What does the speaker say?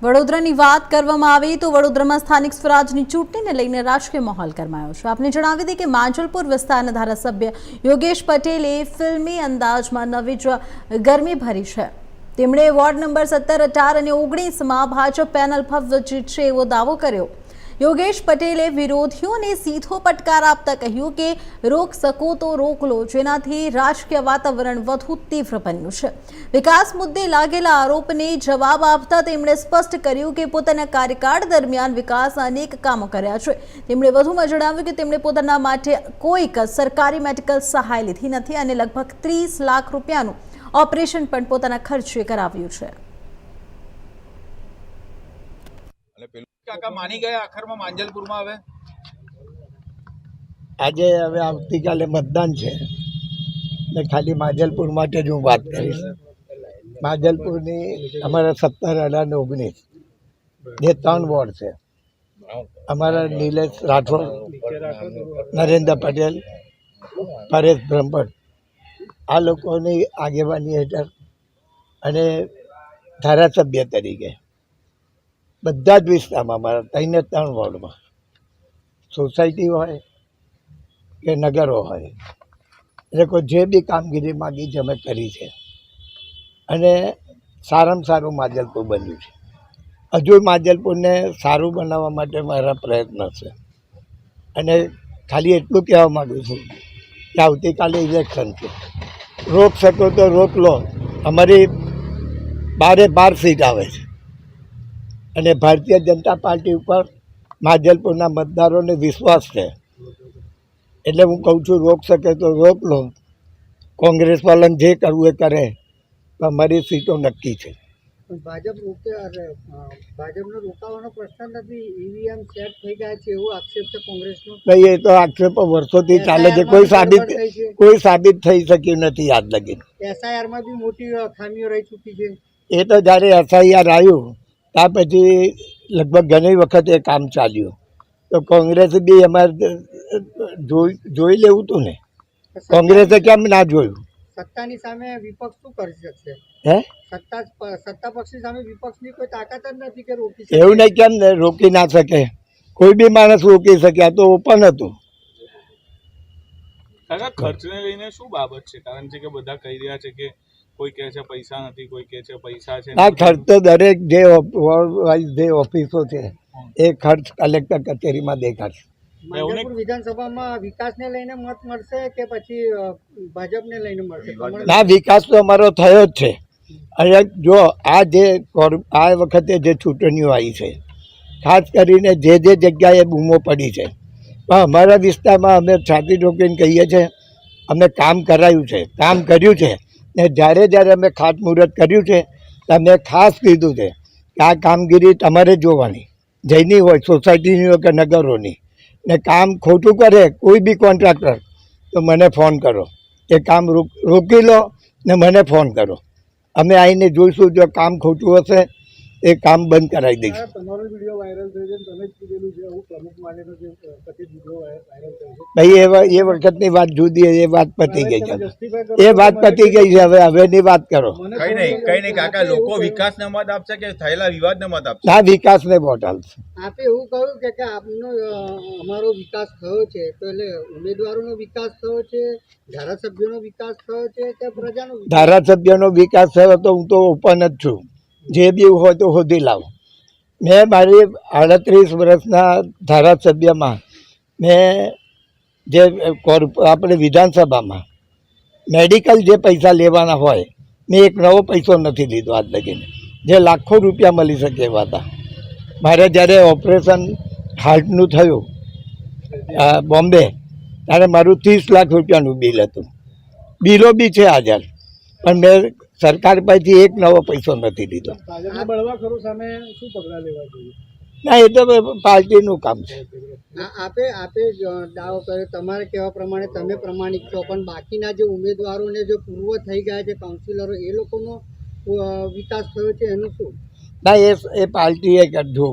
વડોદરાની વાત કરવામાં આવે તો વડોદરામાં સ્થાનિક સ્વરાજની ચૂંટણીને લઈને રાજકીય માહોલ ગરમાયો છે। આપને જણાવી દઈએ કે માંજલપુર વિસ્તારના ધારાસભ્ય યોગેશ પટેલે ફિલ્મી અંદાજમાં નવી જ ગરમી ભરી છે। તેમણે વોર્ડ નંબર 17, 18 અને 19માં ભાજપ પેનલ ભવ્ય જીતશે એવો દાવો કર્યો। યોગેશ પટેલે વિરોધીઓને સીધો પડકાર આપતા કહ્યું કે રોક શકો તો રોક લો, જેનાથી રાજકીય વાતાવરણ વધુ તીવ્ર બન્યું છે। વિકાસ મુદ્દે લાગેલા આરોપને જવાબ આપતા તેમણે સ્પષ્ટ કર્યું કે પોતાના કાર્યકાળ દરમિયાન વિકાસના અનેક કામો કર્યા છે। તેમણે વધુમાં જણાવ્યું કે તેમણે પોતાના માટે કોઈક સરકારી મેડિકલ સહાય લીધી નથી અને લગભગ 30 લાખ રૂપિયાનું ઓપરેશન પણ પોતાના ખર્ચે કરાવ્યું છે। કાકા માની ગયા આખરમાં માંજલપુરમાં હવે આજે હવે આવતીકાલે મતદાન છે ને ખાલી માંજલપુર માટે જ હું વાત કરીશ। માંજલપુરની અમારા 17, 18 ને 19 જે 3 વોર્ડ છે, અમારા નિલેશ રાઠોડ, નરેન્દ્ર પટેલ, પરેશ બ્રહ્મભટ્ટ, આ લોકોની આગેવાની હેઠળ અને ધારાસભ્ય તરીકે બધા જ વિસ્તારમાં અમારા 3 વોર્ડમાં સોસાયટી હોય કે નગરો હોય, એ લોકો જે બી કામગીરી માગી છે અમે કરી છે અને સારામાં સારું માંજલપુર બન્યું છે। હજુ માંજલપુરને સારું બનાવવા માટે મારા પ્રયત્ન છે અને ખાલી એટલું કહેવા માગું છું કે આવતીકાલે ઇલેક્શન છે, રોક શકો તો રોક લો। અમારી 12 સીટ આવે છે અને ભારતીય જનતા પાર્ટી ઉપર માંજલપુરના મતદારોને વિશ્વાસ છે, એટલે હું કહું છું રોક શકે તો રોક લો। કોંગ્રેસ વાળાને જે કરવું એ કરે, અમારી સીટો નક્કી છે। ભાજપને રોકાવાનો પ્રશ્ન નથી, ઈવીએમ સેટ થઈ ગયા છે એવો આક્ષેપ છે કોંગ્રેસનો। નહીં, એ તો આક્ષેપો વર્ષોથી ચાલે છે, કોઈ સાબિત થઈ શક્યું નથી આજ લગી। એસઆઈઆરમાં બી મોટી ખામીઓ રહી ચૂકી છે। એ તો જ્યારે એસઆઈઆર આવ્યું ત્યાર પછી લગભગ ઘણી વખત એ કામ ચાલ્યું, તો કોંગ્રેસે બી અમારે જોઈ લેવું હતું ને, કોંગ્રેસે કેમ ના જોયું? સત્તાની સામે વિપક્ષ શું કરી શકશે? હે, સત્તા પક્ષની સામે વિપક્ષની કોઈ તાકાત જ નથી કે રોકી શકે। એવું નહીં, કેમ રોકી ના શકે? કોઈ બી માણસ રોકી શકે, આ તો ઓપન હતું। કાકા ખર્ચને લઈને શું બાબત છે? કારણ છે કે બધા કહી રહ્યા છે કે કોઈ કહે છે પૈસા નથી, કોઈ કહે છે પૈસા છે। આ ખર્ચ તો દરેક જે ઓફિસો છે એ ખર્ચ કલેક્ટર કચેરીમાં દેખાડશે। માંજલપુર વિધાનસભામાં વિકાસને લઈને મત મળશે કે પછી ભાજપને લઈને મળશે? ના, વિકાસ તો અમારો થયો જ છે। અને જો આ વખતે જે ચૂંટણીઓ આવી છે, ખાસ કરીને જે જગ્યાએ બૂમો પડી છે, પણ અમારા વિસ્તારમાં અમે છાતી ઠોકીને કહીએ છીએ અમે કામ કરાયું છે, કામ કર્યું છે ને જ્યારે અમે ખાતમુહૂર્ત કર્યું છે અમે ખાસ કીધું છે કે આ કામગીરી તમારે જોવાની, જઈની હોય સોસાયટીની હોય કે નગરોની, ને કામ ખોટું કરે કોઈ બી કોન્ટ્રાક્ટર તો મને ફોન કરો, એ કામ રોકી લો ને મને ફોન કરો, અમે આવીને જોઈશું। જો કામ ખોટું હશે એ કામ બંધ કરાવી દઈશું। તમારો વિડીયો વાયરલ થયો છે, તમે જ કીધેલું છે હું પ્રમુખ માટેનો જે કથિત વિડીયો વાયરલ થયો છે ભાઈ, એ વખતની વાત જુદી, એ વાત પતી ગઈ છે, એ વાત પતી ગઈ છે। હવેની વાત કરો। કઈ નહીં કાકા, લોકો વિકાસને મત આપશે કે થયેલા વિવાદને મત આપશે? ના, વિકાસને વોટ આપશે। આપે એવું કહ્યું કે આપનો અમારો વિકાસ થયો છે, તો એટલે ઉમેદવારોનો વિકાસ થયો છે, ધારાસભ્યોનો વિકાસ થયો છે કે પ્રજાનો? ધારાસભ્યનો વિકાસ થયો તો હું તો ઓપન જ છું, જે બી હોય તો શોધી લાવ। મેં મારી 38 વર્ષના ધારાસભ્યમાં મેં જે આપણે વિધાનસભામાં મેડિકલ જે પૈસા લેવાના હોય, મેં એક નવો પૈસો નથી લીધો આજ લગીને, જે લાખો રૂપિયા મળી શકે એવા હતા। મારે જ્યારે ઓપરેશન હાર્ટનું થયું બોમ્બે, ત્યારે મારું 30 લાખ રૂપિયાનું બિલ હતું, બિલો બી છે હાજર, પણ મેં સરકાર પાસેથી એક નવો પૈસો નથી લીધો। ના, એ તો પાર્ટીનું કામ છે। આપે દાવો કર્યો, તમારે કહેવા પ્રમાણે તમે પ્રમાણિક છો, પણ બાકીના જે ઉમેદવારોને જે પૂર્વ થઈ ગયા છે કાઉન્સિલરો, એ લોકોનો વિકાસ થયો છે એનું શું? ના, એ પાર્ટીએ કરજો।